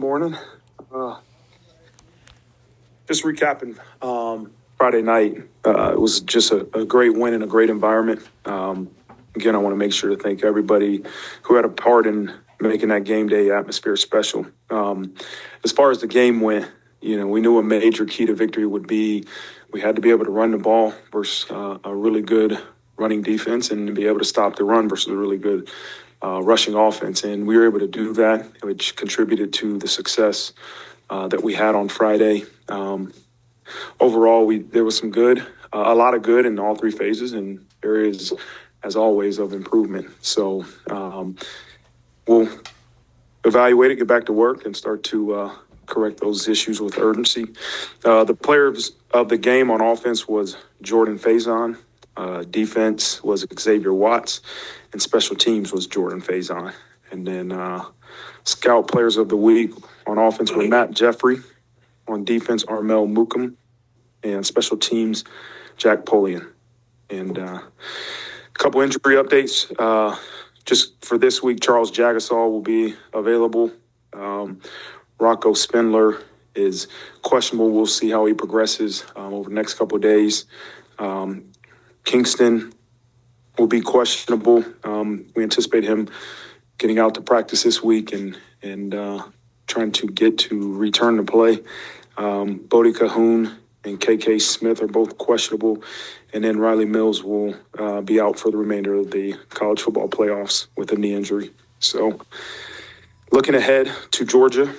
Morning. Just recapping Friday night. It was just a great win in a great environment. Again, I want to make sure to thank everybody who had a part in making that game day atmosphere special. As far as the game went, we knew a major key to victory would be we had to be able to run the ball versus a really good running defense and be able to stop the run versus a really good rushing offense. And we were able to do that, which contributed to the success that we had on Friday. Overall, there was some good, a lot of good in all three phases and areas, as always, of improvement. So we'll evaluate it, get back to work, and start to correct those issues with urgency. The players of the game on offense was Jordan Faison. Defense was Xavier Watts, and special teams was Jordan Faison. And then scout players of the week on offense were Matt Jeffrey, on defense Armel Mukum, and special teams Jack Polian. And a couple injury updates. Just for this week, Charles Jagasol will be available. Rocco Spindler is questionable. We'll see how he progresses over the next couple of days. Kingston will be questionable. We anticipate him getting out to practice this week and trying to get to return to play. Bodie Cahoon and KK Smith are both questionable. And then Riley Mills will be out for the remainder of the college football playoffs with a knee injury. So looking ahead to Georgia,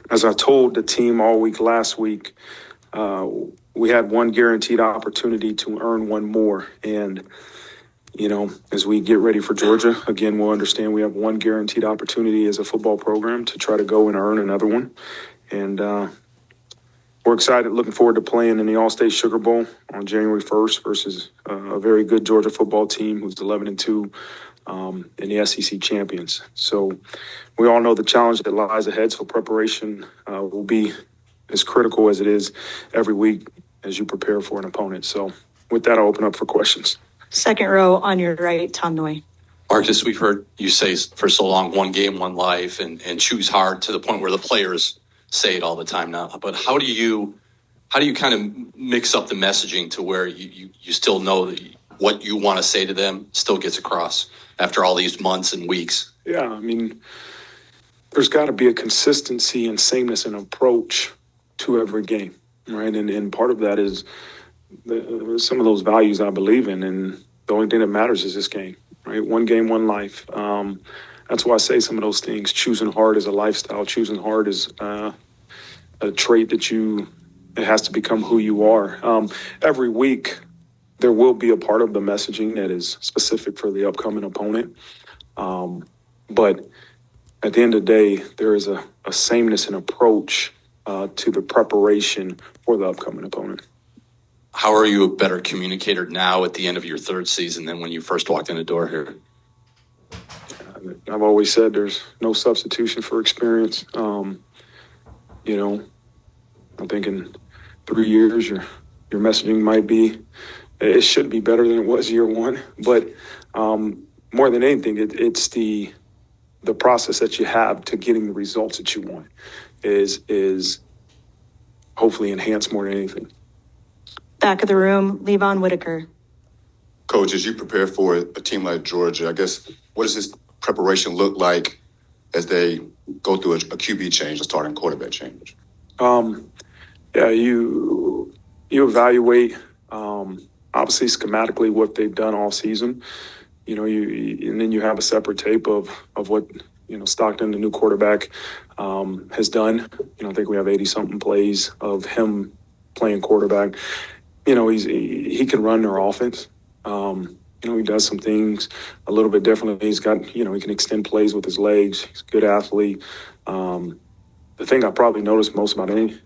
as I told the team all week last week, we had one guaranteed opportunity to earn one more. And, as we get ready for Georgia, again, we'll understand we have one guaranteed opportunity as a football program to try to go and earn another one. And we're excited, looking forward to playing in the All-State Sugar Bowl on January 1st versus a very good Georgia football team who's 11-2 and the SEC champions. So we all know the challenge that lies ahead, so preparation will be as critical as it is every week as you prepare for an opponent. So with that, I'll open up for questions. Second row on your right, Tom Noy. Marcus, we've heard you say for so long, one game, one life, and choose hard to the point where the players say it all the time now. But how do you kind of mix up the messaging to where you still know that what you want to say to them still gets across after all these months and weeks? Yeah, there's got to be a consistency and sameness in approach to every game, right? And part of that is some of those values I believe in, and the only thing that matters is this game, right? One game, one life. That's why I say some of those things. Choosing hard is a lifestyle. Choosing hard is a trait that it has to become who you are. Every week, there will be a part of the messaging that is specific for the upcoming opponent. But at the end of the day, there is a sameness in approach to the preparation for the upcoming opponent. How are you a better communicator now at the end of your third season than when you first walked in the door here? I've always said there's no substitution for experience. I think in 3 years, your messaging it should be better than it was year one. But more than anything, it's the process that you have to getting the results that you want is hopefully enhanced more than anything. Back of the room, Levon Whitaker. Coach, as you prepare for a team like Georgia, I guess, what does this preparation look like as they go through a QB change, a starting quarterback change? You evaluate, obviously schematically what they've done all season. And then you have a separate tape of what Stockton, the new quarterback, has done. I think we have 80-something plays of him playing quarterback. He can run their offense. He does some things a little bit differently. He's got, he can extend plays with his legs. He's a good athlete. The thing I probably noticed more than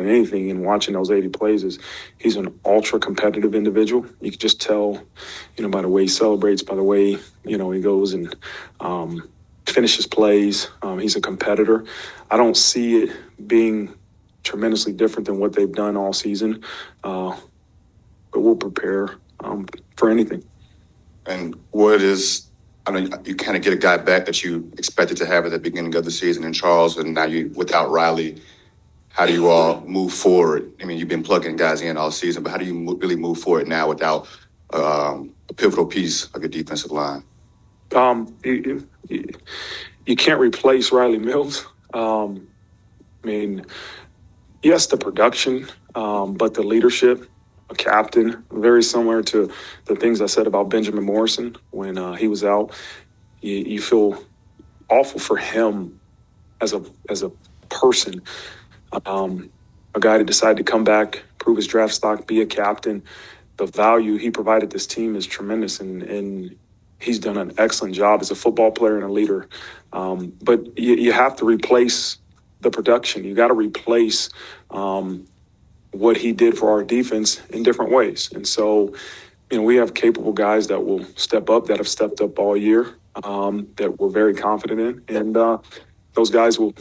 anything in watching those 80 plays is he's an ultra competitive individual. You can just tell, by the way he celebrates, by the way, he goes and finishes plays. He's a competitor. I don't see it being tremendously different than what they've done all season. But we'll prepare for anything. And what is I know you kind of get a guy back that you expected to have at the beginning of the season in Charles, and now you without Riley. How do you all move forward? I mean, you've been plugging guys in all season, but how do you really move forward now without a pivotal piece of your defensive line? You can't replace Riley Mills. I mean, yes, the production, but the leadership, a captain, very similar to the things I said about Benjamin Morrison when he was out. You feel awful for him as a person. A guy that decided to come back, prove his draft stock, be a captain. The value he provided this team is tremendous, and he's done an excellent job as a football player and a leader. But you have to replace the production. You got to replace what he did for our defense in different ways. And so, we have capable guys that will step up, that have stepped up all year, that we're very confident in. And those guys will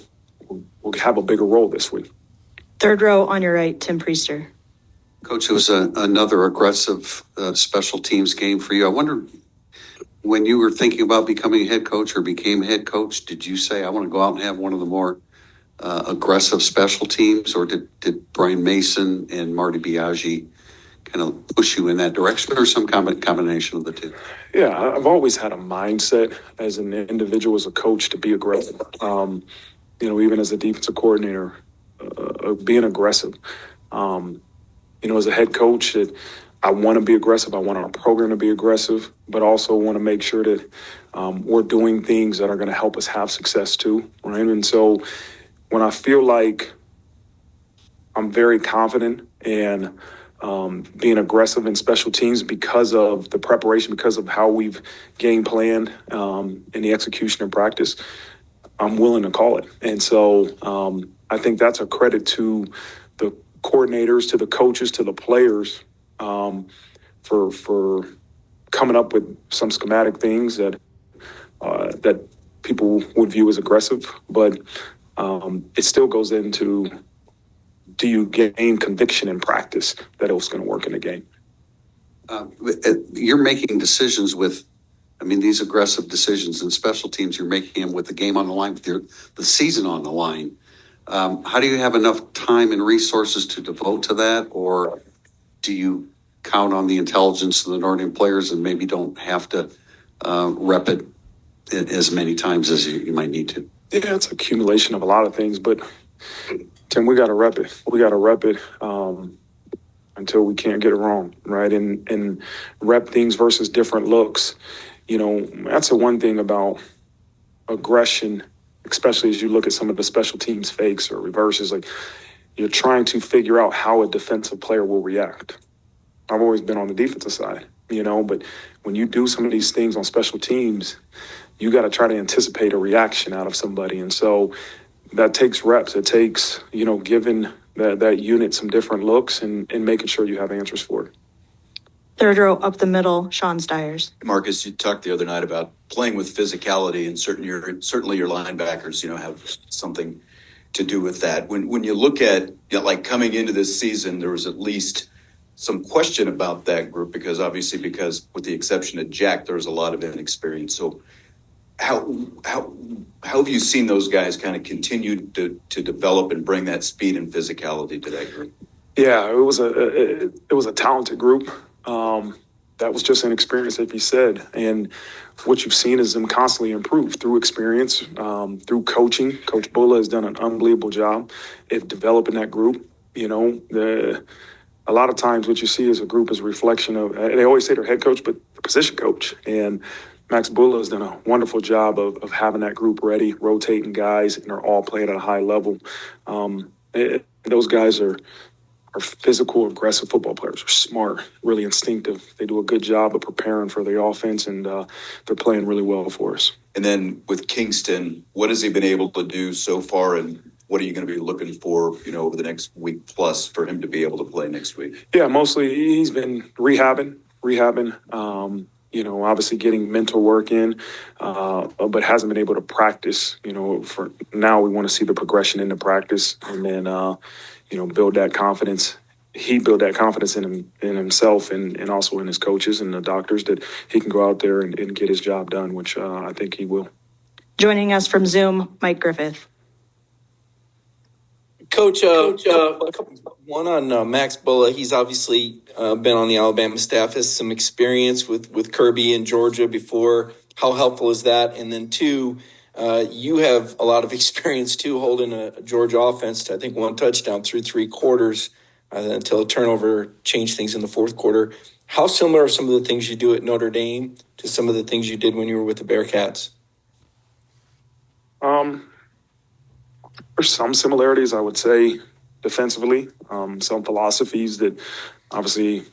have a bigger role this week. Third row on your right, Tim Priester. Coach, it was another aggressive special teams game for you. I wonder, when you were thinking about becoming a head coach or became head coach, did you say, I want to go out and have one of the more aggressive special teams, or did Brian Mason and Marty Biaggi kind of push you in that direction, or some combination of the two? Yeah, I've always had a mindset as an individual, as a coach, to be aggressive. Even as a defensive coordinator, being aggressive. As a head coach, that I want to be aggressive. I want our program to be aggressive, but also want to make sure that we're doing things that are going to help us have success too, right? And so when I feel like I'm very confident in being aggressive in special teams because of the preparation, because of how we've game planned in the execution and practice, I'm willing to call it. And so I think that's a credit to the coordinators, to the coaches, to the players for coming up with some schematic things that people would view as aggressive. But it still goes into, do you gain conviction in practice that it was going to work in the game? You're making decisions with, these aggressive decisions in special teams, you're making them with the game on the line, with the season on the line. How do you have enough time and resources to devote to that? Or do you count on the intelligence of the Notre Dame players and maybe don't have to rep it as many times as you might need to? Yeah, it's an accumulation of a lot of things, but Tim, we got to rep it. We got to rep it until we can't get it wrong, right? And rep things versus different looks. That's the one thing about aggression, especially as you look at some of the special teams fakes or reverses. Like, you're trying to figure out how a defensive player will react. I've always been on the defensive side, but when you do some of these things on special teams, you got to try to anticipate a reaction out of somebody. And so that takes reps. It takes, giving that unit some different looks and making sure you have answers for it. Third row up the middle, Sean Stiers. Marcus, you talked the other night about playing with physicality, and certainly your linebackers, have something to do with that. When you look at, like coming into this season, there was at least some question about that group because with the exception of Jack, there was a lot of inexperience. So how have you seen those guys kind of continue to develop and bring that speed and physicality to that group? Yeah, it was a talented group. That was just an experience, like you said. And what you've seen is them constantly improve through experience, through coaching. Coach Bulla has done an unbelievable job at developing that group. A lot of times what you see as a group is a reflection of, they always say their head coach, but the position coach. And Max Bulla has done a wonderful job of having that group ready, rotating guys, and they're all playing at a high level. Those guys are physical, aggressive football players. Are smart, really instinctive. They do a good job of preparing for the offense, and they're playing really well for us. And then with Kingston, what has he been able to do so far, and what are you going to be looking for, over the next week plus for him to be able to play next week? Yeah, mostly he's been rehabbing. Obviously getting mental work in, but hasn't been able to practice. For now, we want to see the progression into practice, and then build that confidence he built that confidence in himself and also in his coaches and the doctors that he can go out there and get his job done, which I think he will. Joining us from Zoom, Mike Griffith. Coach, one on Max Bulla. He's obviously been on the Alabama staff, has some experience with Kirby in Georgia before. How helpful is that? And then two, you have a lot of experience too, holding a Georgia offense to, I think, one touchdown through three quarters until a turnover changed things in the fourth quarter. How similar are some of the things you do at Notre Dame to some of the things you did when you were with the Bearcats? There's some similarities, I would say, defensively. Some philosophies that obviously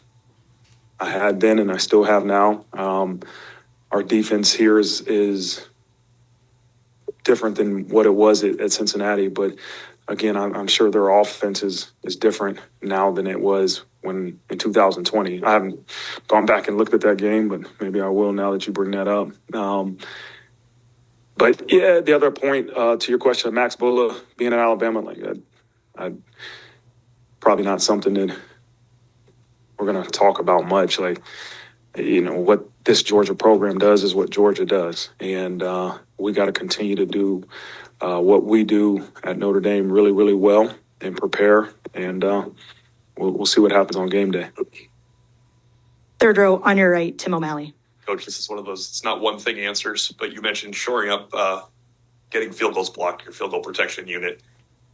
I had then and I still have now. Our defense here is different than what it was at Cincinnati, but again, I'm sure their offense is different now than it was when in 2020. I haven't gone back and looked at that game, but maybe I will now that you bring that up. But yeah, the other point to your question, Max Bulla being in Alabama, like I probably not something that we're going to talk about much. Like, you know, what this Georgia program does is what Georgia does, and we got to continue to do what we do at Notre Dame really, really well and prepare, and we'll see what happens on game day. Third row on your right, Tim O'Malley. Coach, this is one of those, it's not one thing answers, but you mentioned shoring up, getting field goals blocked, your field goal protection unit.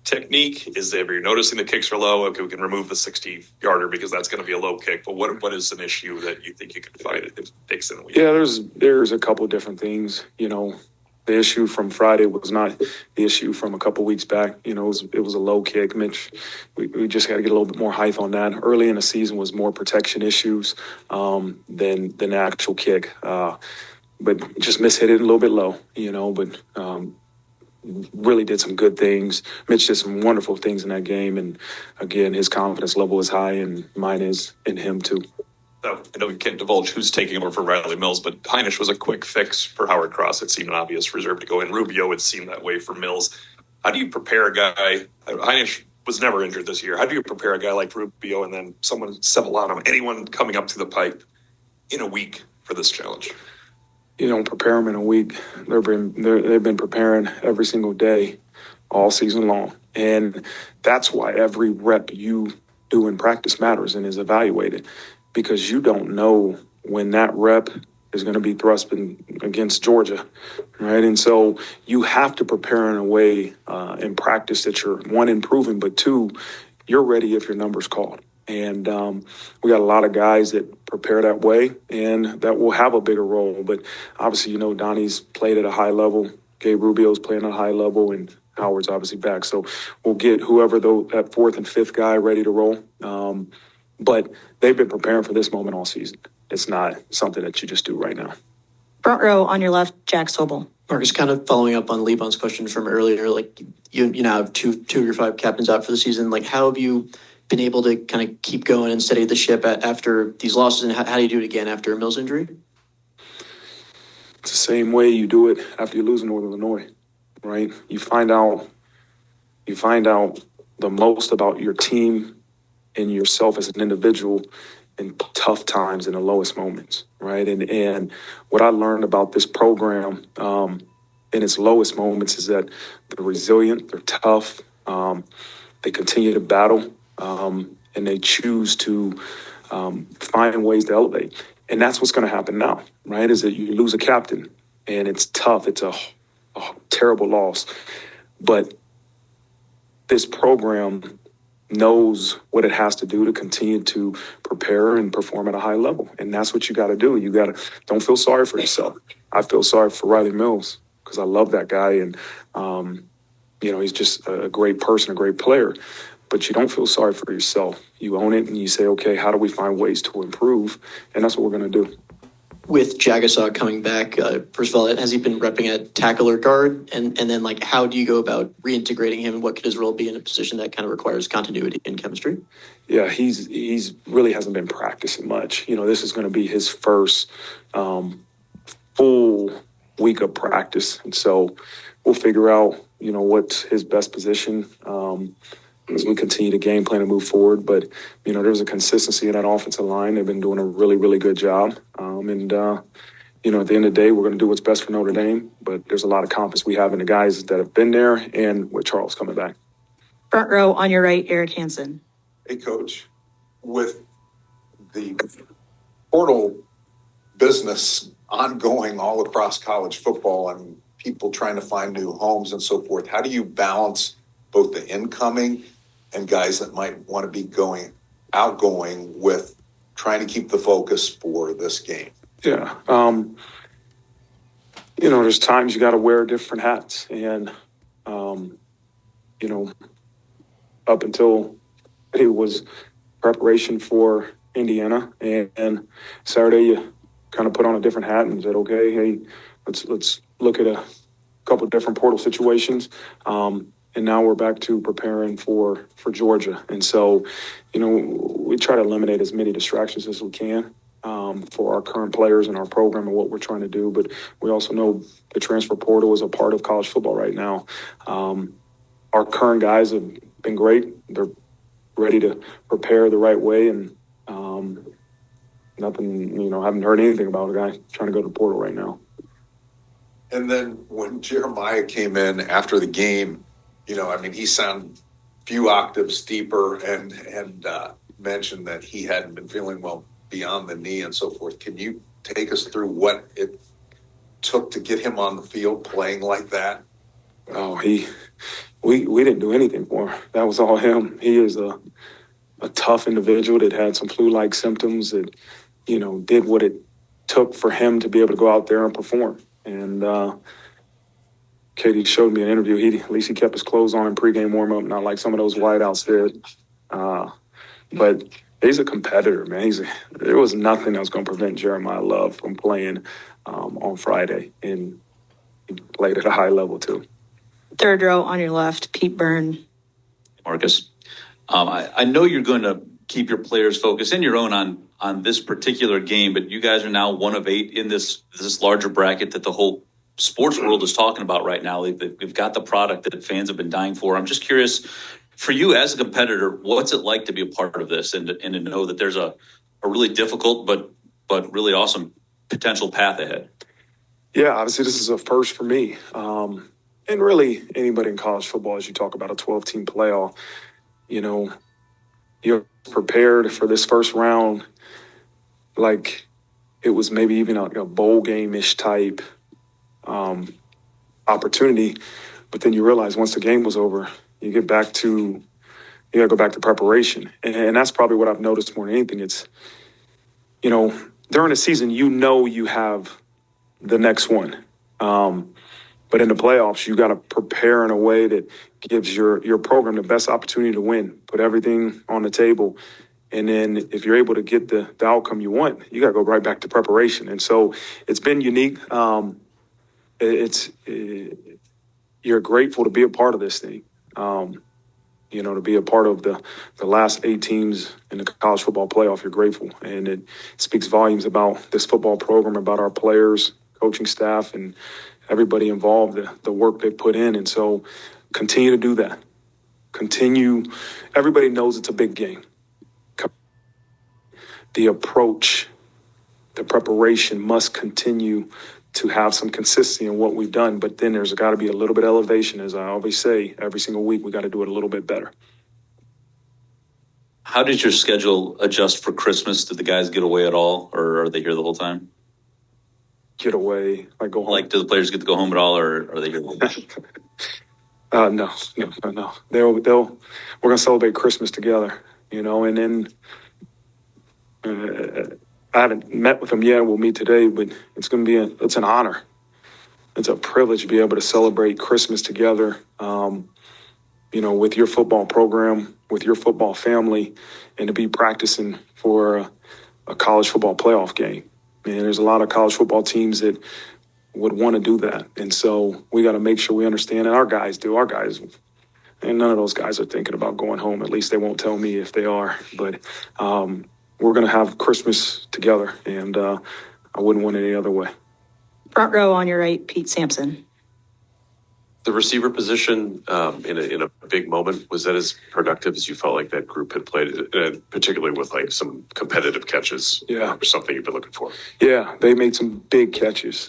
Technique is if you're noticing the kicks are low, okay, we can remove the 60-yarder because that's going to be a low kick. But what is an issue that you think you can find if it takes in a week? Yeah, there's a couple of different things. You know, the issue from Friday was not the issue from a couple weeks back. You know, it was a low kick. Mitch, we just got to get a little bit more height on that. Early in the season was more protection issues than the actual kick. But just mishit it a little bit low, you know, but really did some good things. Mitch did some wonderful things in that game. And again, his confidence level is high and mine is in him too. So I know you can't divulge who's taking over for Riley Mills, but Heinisch was a quick fix for Howard Cross. It seemed an obvious reserve to go in. Rubio, it seemed that way for Mills. How do you prepare a guy? Heinisch was never injured this year. How do you prepare a guy like Rubio and then someone Sevillano, anyone coming up to the pipe in a week for this challenge? You don't prepare them in a week. They've been preparing every single day all season long. And that's why every rep you do in practice matters and is evaluated, because you don't know when that rep is going to be thrust against Georgia, right? And so you have to prepare in a way in practice that you're, one, improving, but two, you're ready if your number's called. And we got a lot of guys that prepare that way and that will have a bigger role. But obviously, you know, Donnie's played at a high level. Gabe Rubio's playing at a high level, and Howard's obviously back. So we'll get whoever that fourth and fifth guy ready to roll. But they've been preparing for this moment all season. It's not something that you just do right now. Front row on your left, Jack Sobel. Marcus, kind of following up on Levon's question from earlier, like you now have two of your five captains out for the season. Like, how have you been able to kind of keep going and steady the ship after these losses, and how do you do it again after a Mills injury? It's the same way you do it after you lose in Northern Illinois, right? You find out the most about your team and yourself as an individual in tough times, in the lowest moments, right? And what I learned about this program in its lowest moments is that they're resilient, they're tough, they continue to battle, and they choose to find ways to elevate. And that's what's going to happen now, right, is that you lose a captain, and it's tough. It's a terrible loss. But this program knows what it has to do to continue to prepare and perform at a high level. And that's what you got to do. You got to don't feel sorry for yourself. I feel sorry for Riley Mills because I love that guy. And, you know, he's just a great person, a great player. But you don't feel sorry for yourself. You own it and you say, okay, how do we find ways to improve? And that's what we're going to do. With Jagasaw coming back, first of all, has he been repping at tackle or guard? And then, like, how do you go about reintegrating him? And what could his role be in a position that kind of requires continuity and chemistry? Yeah, he's really hasn't been practicing much. You know, this is going to be his first full week of practice. And so we'll figure out, you know, what's his best position. as we continue to game plan and move forward. But, there's a consistency in that offensive line. They've been doing a really, really good job. At the end of the day, we're going to do what's best for Notre Dame. But there's a lot of confidence we have in the guys that have been there and with Charles coming back. Front row on your right, Eric Hansen. Hey, Coach, with the portal business ongoing all across college football and people trying to find new homes and so forth, how do you balance both the incoming and guys that might want to be outgoing with trying to keep the focus for this game? Yeah. There's times you got to wear different hats. And, up until it was preparation for Indiana and Saturday, you kind of put on a different hat and said, okay, hey, let's look at a couple of different portal situations. And now we're back to preparing for Georgia. And so, we try to eliminate as many distractions as we can for our current players and our program and what we're trying to do. But we also know the transfer portal is a part of college football right now. Our current guys have been great. They're ready to prepare the right way. And nothing, haven't heard anything about a guy trying to go to the portal right now. And then when Jeremiah came in after the game, he sounded a few octaves deeper and mentioned that he hadn't been feeling well beyond the knee and so forth. Can you take us through what it took to get him on the field playing like that? Oh, we didn't do anything for him. That was all him. He is a tough individual that had some flu-like symptoms that, did what it took for him to be able to go out there and perform. And Katie showed me an interview. At least he kept his clothes on in pregame warm-up, not like some of those wideouts did. But he's a competitor, man. There was nothing that was going to prevent Jeremiah Love from playing on Friday, and he played at a high level too. Third row on your left, Pete Byrne. Marcus, I know you're going to keep your players focused and your own on this particular game, but you guys are now 1 of 8 in this larger bracket that the whole sports world is talking about right now. They've got the product that fans have been dying for. I'm just curious, for you as a competitor, what's it like to be a part of this and to know that there's a really difficult but really awesome potential path ahead? Yeah, obviously this is a first for me. And really anybody in college football, as you talk about a 12-team playoff, you're prepared for this first round like it was maybe even a bowl game-ish type opportunity. But then you realize once the game was over, you got to go back to preparation. And that's probably what I've noticed more than anything. It's, during the season, you have the next one. But in the playoffs, you got to prepare in a way that gives your program the best opportunity to win, put everything on the table. And then if you're able to get the outcome you want, you got to go right back to preparation. And so it's been unique. You're grateful to be a part of this thing. To be a part of the last 8 teams in the college football playoff, you're grateful. And it speaks volumes about this football program, about our players, coaching staff, and everybody involved, the work they put in. And so continue to do that. Everybody knows it's a big game. The approach, the preparation must continue to have some consistency in what we've done. But then there's got to be a little bit of elevation. As I always say, every single week, we got to do it a little bit better. How did your schedule adjust for Christmas? Did the guys get away at all, or are they here the whole time? Get away, like go home. Like, do the players get to go home at all, or are they here? No. We're gonna celebrate Christmas together, and then I haven't met with them yet. We'll meet today, but it's an honor. It's a privilege to be able to celebrate Christmas together, with your football program, with your football family, and to be practicing for a college football playoff game. And there's a lot of college football teams that would want to do that. And so we got to make sure we understand, and our guys do. Our guys, and none of those guys are thinking about going home. At least they won't tell me if they are. But we're going to have Christmas together, and I wouldn't want it any other way. Front row on your right, Pete Sampson. the receiver position in a big moment, was that as productive as you felt like that group had played, particularly with like some competitive catches? Yeah. Or something you've been looking for? Yeah, they made some big catches.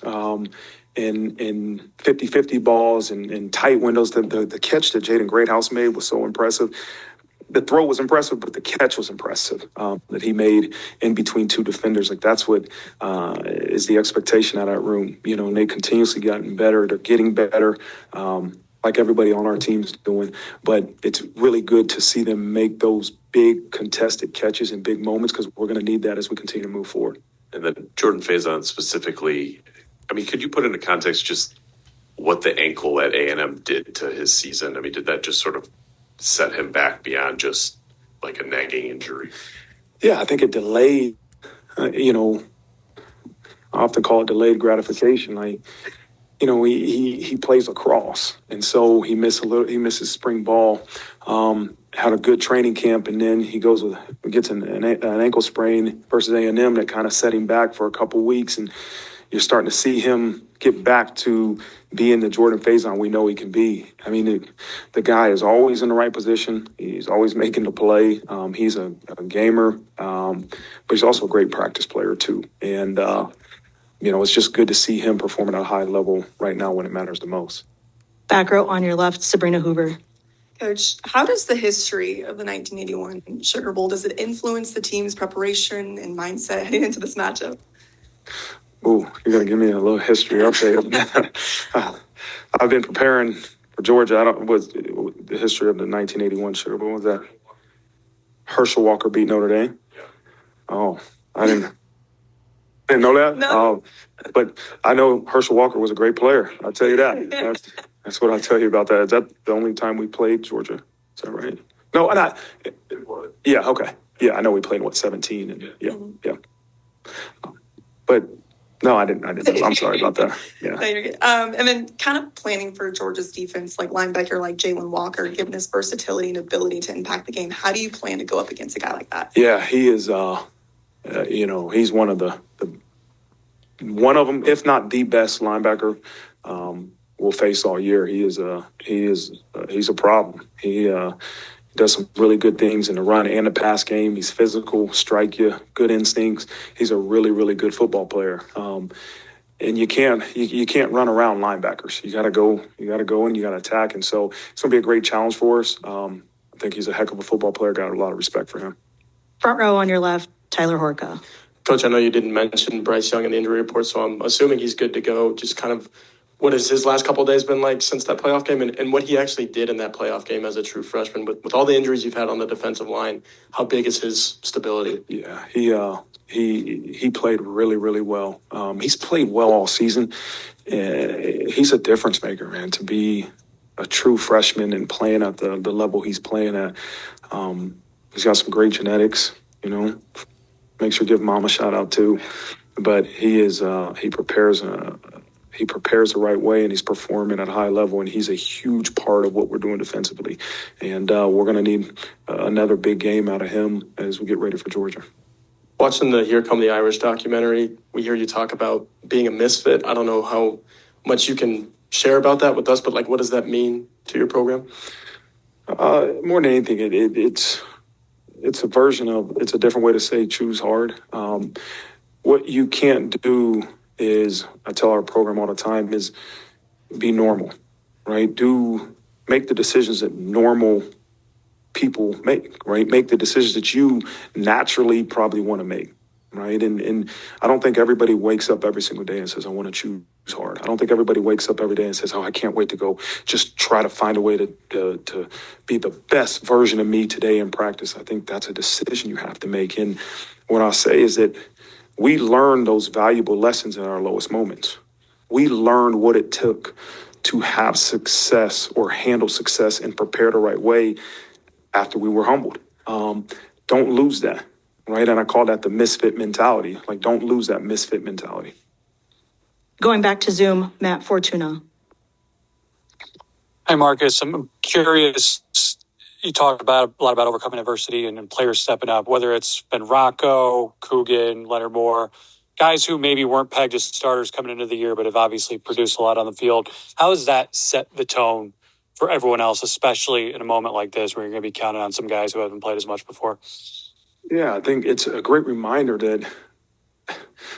In 50-50 balls and tight windows. The catch that Jaden Greathouse made was so impressive. The throw was impressive, but the catch was impressive that he made in between two defenders. Like that's what is the expectation out of that room. You know, and they continuously gotten better. They're getting better, like everybody on our team's doing. But it's really good to see them make those big contested catches in big moments because we're going to need that as we continue to move forward. And then Jordan Faison specifically, I mean, could you put into context just what the ankle at A&M did to his season? I mean, did that just sort of set him back beyond just like a nagging injury? Yeah, I think it delayed, I often call it delayed gratification. Like, he plays lacrosse, and so he misses spring ball, had a good training camp, and then he gets an ankle sprain versus A&M that kind of set him back for a couple weeks, and you're starting to see him get back to being the Jordan Faison we know he can be. I mean, the guy is always in the right position. He's always making the play. He's a gamer, but he's also a great practice player too. And, it's just good to see him performing at a high level right now when it matters the most. Back row on your left, Sabrina Hoover. Coach, how does the history of the 1981 Sugar Bowl, does it influence the team's preparation and mindset heading into this matchup? Ooh, you're going to give me a little history update. I've been preparing for Georgia. What's the history of the 1981 Sugar Bowl? Was that Herschel Walker beat Notre Dame? Yeah. Oh, I didn't know that? No. But I know Herschel Walker was a great player. I'll tell you that. That's what I'll tell you about that. Is that the only time we played Georgia? Is that right? No, not. Yeah, okay. Yeah, I know we played, 17? And yeah. But no, I didn't know. I'm sorry about that. Yeah. No, you're good. And then kind of planning for Georgia's defense, like linebacker like Jalen Walker, given his versatility and ability to impact the game. How do you plan to go up against a guy like that? Yeah, he is, he's one of them, if not the best linebacker we'll face all year. He's a problem. He does some really good things in the run and the pass game. He's physical, strike you, good instincts. He's a really, really good football player. And you can't run around linebackers. You got to go and you got to attack. And so it's going to be a great challenge for us. I think he's a heck of a football player. Got a lot of respect for him. Front row on your left, Tyler Horka. Coach, I know you didn't mention Bryce Young in the injury report, so I'm assuming he's good to go. Just kind of what has his last couple of days been like since that playoff game and what he actually did in that playoff game as a true freshman? With all the injuries you've had on the defensive line, how big is his stability? Yeah, he played really, really well. He's played well all season. He's a difference maker, man, to be a true freshman and playing at the level he's playing at. He's got some great genetics, Make sure to give mom a shout out too. But he prepares the right way, and he's performing at a high level, and he's a huge part of what we're doing defensively. And we're going to need another big game out of him as we get ready for Georgia. Watching the Here Come the Irish documentary, we hear you talk about being a misfit. I don't know how much you can share about that with us, but what does that mean to your program? More than anything, it's a different way to say choose hard. What you can't do is, I tell our program all the time, is be normal, right? Make the decisions that normal people make, right? Make the decisions that you naturally probably want to make, right? And I don't think everybody wakes up every single day and says, I want to choose hard. I don't think everybody wakes up every day and says, I can't wait to go just try to find a way to be the best version of me today in practice. I think that's a decision you have to make. And what I say is that we learn those valuable lessons in our lowest moments. We learned what it took to have success or handle success and prepare the right way after we were humbled. Don't lose that, right? And I call that the misfit mentality. Don't lose that misfit mentality. Going back to Zoom, Matt Fortuna. Hi, Marcus. I'm curious. You talked a lot about overcoming adversity and players stepping up, whether it's been Rocco, Coogan, Leonard Moore. guys who maybe weren't pegged as starters coming into the year, but have obviously produced a lot on the field. How does that set the tone for everyone else, especially in a moment like this where you're going to be counting on some guys who haven't played as much before? Yeah, I think it's a great reminder that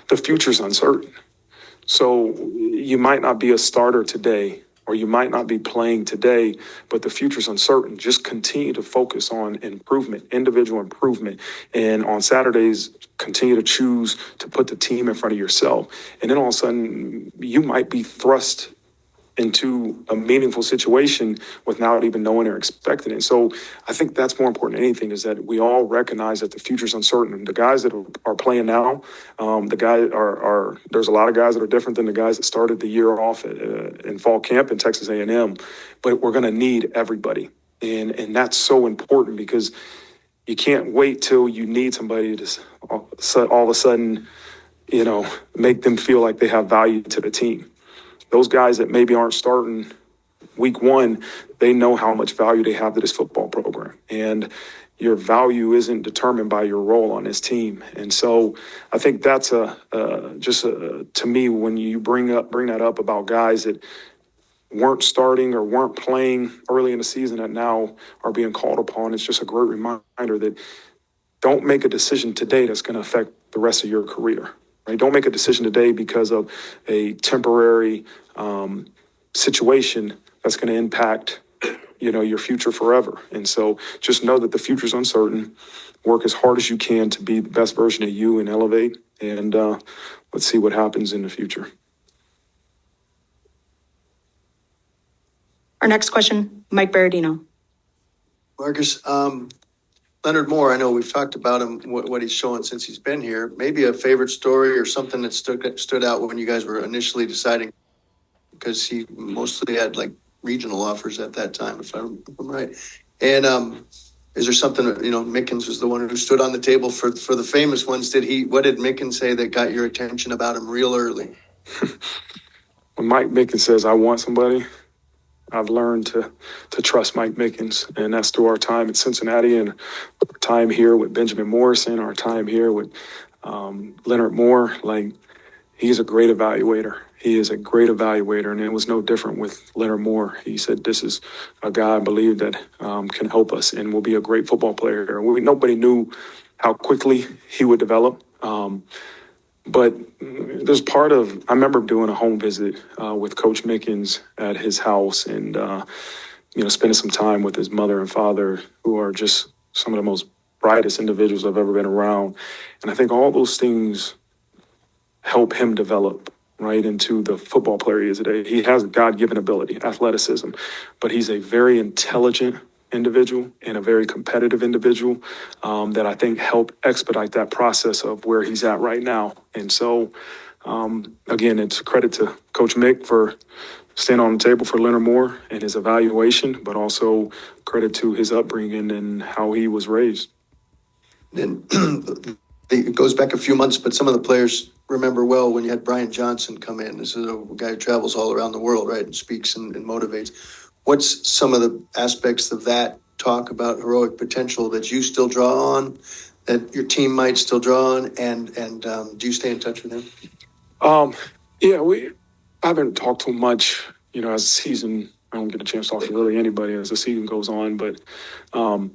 the future's uncertain. So you might not be a starter today, or you might not be playing today, but the future's uncertain. Just continue to focus on improvement, individual improvement. And on Saturdays, continue to choose to put the team in front of yourself. And then all of a sudden, you might be thrust into a meaningful situation without even knowing or expecting it. So I think that's more important than anything, is that we all recognize that the future's uncertain. The guys that are playing now, there's a lot of guys that are different than the guys that started the year off in fall camp in Texas A&M, but we're going to need everybody. And that's so important, because you can't wait till you need somebody to all of a sudden, make them feel like they have value to the team. Those guys that maybe aren't starting week one, they know how much value they have to this football program. And your value isn't determined by your role on this team. And so I think that's to me, when you bring that up about guys that weren't starting or weren't playing early in the season that now are being called upon, it's just a great reminder that don't make a decision today that's going to affect the rest of your career. Right? Don't make a decision today because of a temporary situation that's going to impact, your future forever. And so just know that the future's uncertain. Work as hard as you can to be the best version of you and elevate. And let's see what happens in the future. Our next question, Mike Berardino. Marcus, Leonard Moore, I know we've talked about him, what he's showing since he's been here. Maybe a favorite story or something that stood out when you guys were initially deciding, because he mostly had like regional offers at that time, if I'm right. And is there something, Mickens was the one who stood on the table for the famous ones. What did Mickens say that got your attention about him real early? When Mike Mickens says, I want somebody, I've learned to trust Mike Mickens, and that's through our time at Cincinnati and our time here with Benjamin Morrison, our time here with Leonard Moore. Like, he's a great evaluator. He is a great evaluator, and it was no different with Leonard Moore. He said, this is a guy I believe that can help us and will be a great football player. Nobody knew how quickly he would develop. But there's I remember doing a home visit with Coach Mickens at his house and, spending some time with his mother and father, who are just some of the most brightest individuals I've ever been around. And I think all those things help him develop right into the football player he is today. He has a God-given ability, athleticism, but he's a very intelligent individual and a very competitive individual that I think help expedite that process of where he's at right now. And so, again, it's a credit to Coach Mick for standing on the table for Leonard Moore and his evaluation, but also credit to his upbringing and how he was raised. And it goes back a few months, but some of the players remember well when you had Brian Johnson come in. This is a guy who travels all around the world, right, and speaks and motivates. What's some of the aspects of that talk about heroic potential that you still draw on, that your team might still draw on, and do you stay in touch with him? I haven't talked too much, as the season, I don't get a chance to talk to really anybody as the season goes on, but I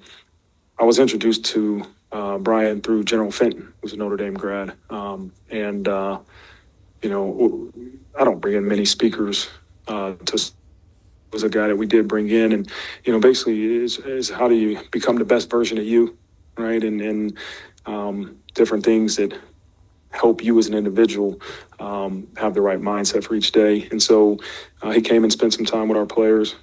was introduced to Brian through General Fenton, who's a Notre Dame grad. I don't bring in many speakers was a guy that we did bring in, and basically is how do you become the best version of you, right? And different things that help you as an individual have the right mindset for each day. And so he came and spent some time with our players.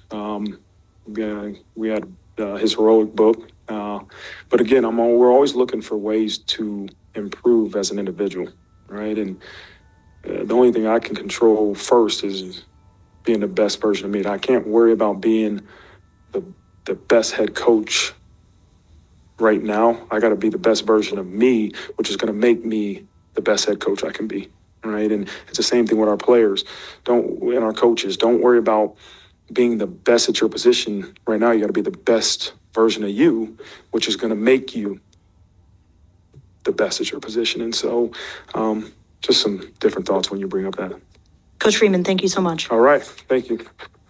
We had his heroic book, but again, we're always looking for ways to improve as an individual, right? And the only thing I can control first is being the best version of me. I can't worry about being the best head coach right now. I got to be the best version of me, which is going to make me the best head coach I can be, right? And it's the same thing with our players and our coaches. Don't worry about being the best at your position right now. You got to be the best version of you, which is going to make you the best at your position. And so, just some different thoughts when you bring up that. Coach Freeman, thank you so much. All right. Thank you.